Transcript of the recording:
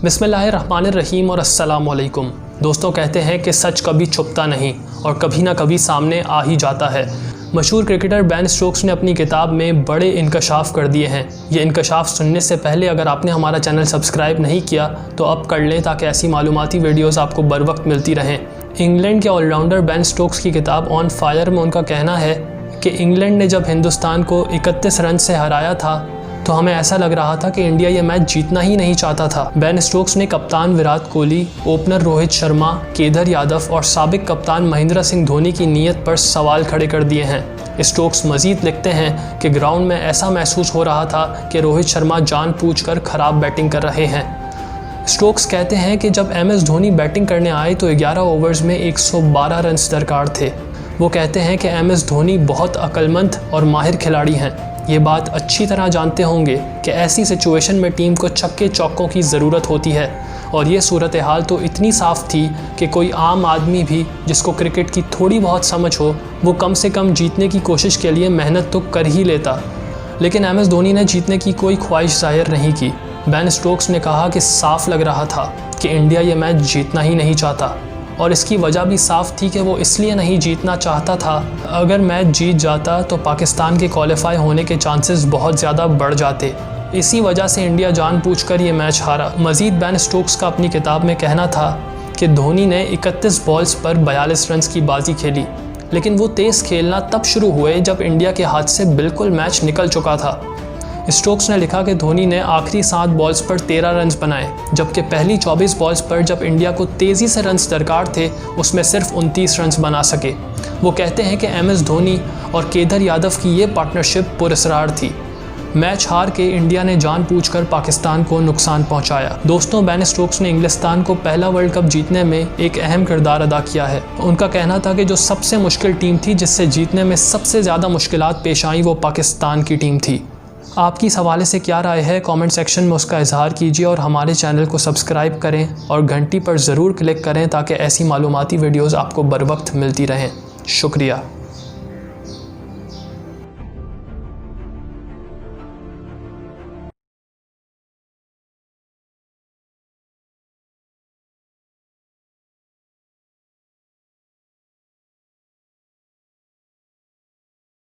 बिस्मिल्लाहिर्रहमानिर्रहीम और अस्सलाम वालेकुम। दोस्तों, कहते हैं कि सच कभी छुपता नहीं और कभी ना कभी सामने आ ही जाता है। मशहूर क्रिकेटर बेन स्टोक्स ने अपनी किताब में बड़े इंकशाफ कर दिए हैं। ये इंकशाफ सुनने से पहले अगर आपने हमारा चैनल सब्सक्राइब नहीं किया तो अब कर लें, ताकि ऐसी मालूमाती वीडियोस आपको बर वक्त मिलती रहें। इंग्लैंड के ऑलराउंडर बेन स्टोक्स की किताब ऑन फायर में उनका कहना है कि इंग्लैंड ने जब हिंदुस्तान को 31 रन से हराया था तो हमें ऐसा लग रहा था कि इंडिया ये मैच जीतना ही नहीं चाहता था। बेन स्टोक्स ने कप्तान विराट कोहली, ओपनर रोहित शर्मा, केदार यादव और साबिक कप्तान महेंद्र सिंह धोनी की नीयत पर सवाल खड़े कर दिए हैं। स्टोक्स मजीद लिखते हैं कि ग्राउंड में ऐसा महसूस हो रहा था कि रोहित शर्मा जानबूझकर खराब बैटिंग कर रहे हैं। स्टोक्स कहते हैं कि जब MS धोनी बैटिंग करने आए तो 11 ओवर्स में 112 रन दरकार थे। वो कहते हैं कि MS धोनी बहुत अक्लमंद और माहिर खिलाड़ी हैं। ये बात अच्छी तरह जानते होंगे कि ऐसी सिचुएशन में टीम को छक्के चौकों की ज़रूरत होती है, और ये सूरत हाल तो इतनी साफ़ थी कि कोई आम आदमी भी जिसको क्रिकेट की थोड़ी बहुत समझ हो वो कम से कम जीतने की कोशिश के लिए मेहनत तो कर ही लेता। लेकिन MS धोनी ने जीतने की कोई ख्वाहिश जाहिर नहीं की। बेन स्टोक्स ने कहा कि साफ लग रहा था कि इंडिया ये मैच जीतना ही नहीं चाहता, और इसकी वजह भी साफ़ थी कि वो इसलिए नहीं जीतना चाहता था। अगर मैच जीत जाता तो पाकिस्तान के क्वालिफाई होने के चांसेस बहुत ज़्यादा बढ़ जाते। इसी वजह से इंडिया जानबूझकर ये मैच हारा। मज़ीद बेन स्टोक्स का अपनी किताब में कहना था कि धोनी ने 31 बॉल्स पर 42 रन की बाजी खेली, लेकिन वो तेज़ खेलना तब शुरू हुए जब इंडिया के हाथ से बिल्कुल मैच निकल चुका था। स्टोक्स ने लिखा कि धोनी ने आखिरी 7 बॉल्स पर 13 रन बनाए, जबकि पहली 24 बॉल्स पर जब इंडिया को तेज़ी से रन दरकार थे उसमें सिर्फ 29 रन बना सके। वो कहते हैं कि MS धोनी और केदार यादव की ये पार्टनरशिप पुरस्कार थी। मैच हार के इंडिया ने जानबूझकर पाकिस्तान को नुकसान पहुंचाया। दोस्तों, बेन स्टोक्स ने इंग्लिस्तान को पहला वर्ल्ड कप जीतने में एक अहम किरदार अदा किया है। उनका कहना था कि जो सबसे मुश्किल टीम थी, जिससे जीतने में सबसे ज़्यादा मुश्किलात पेश आई, वो पाकिस्तान की टीम थी। आपकी इस हवाले से क्या राय है, कमेंट सेक्शन में उसका इजहार कीजिए और हमारे चैनल को सब्सक्राइब करें और घंटी पर ज़रूर क्लिक करें ताकि ऐसी मालूमाती वीडियोज़ आपको बर वक्त मिलती रहें। शुक्रिया।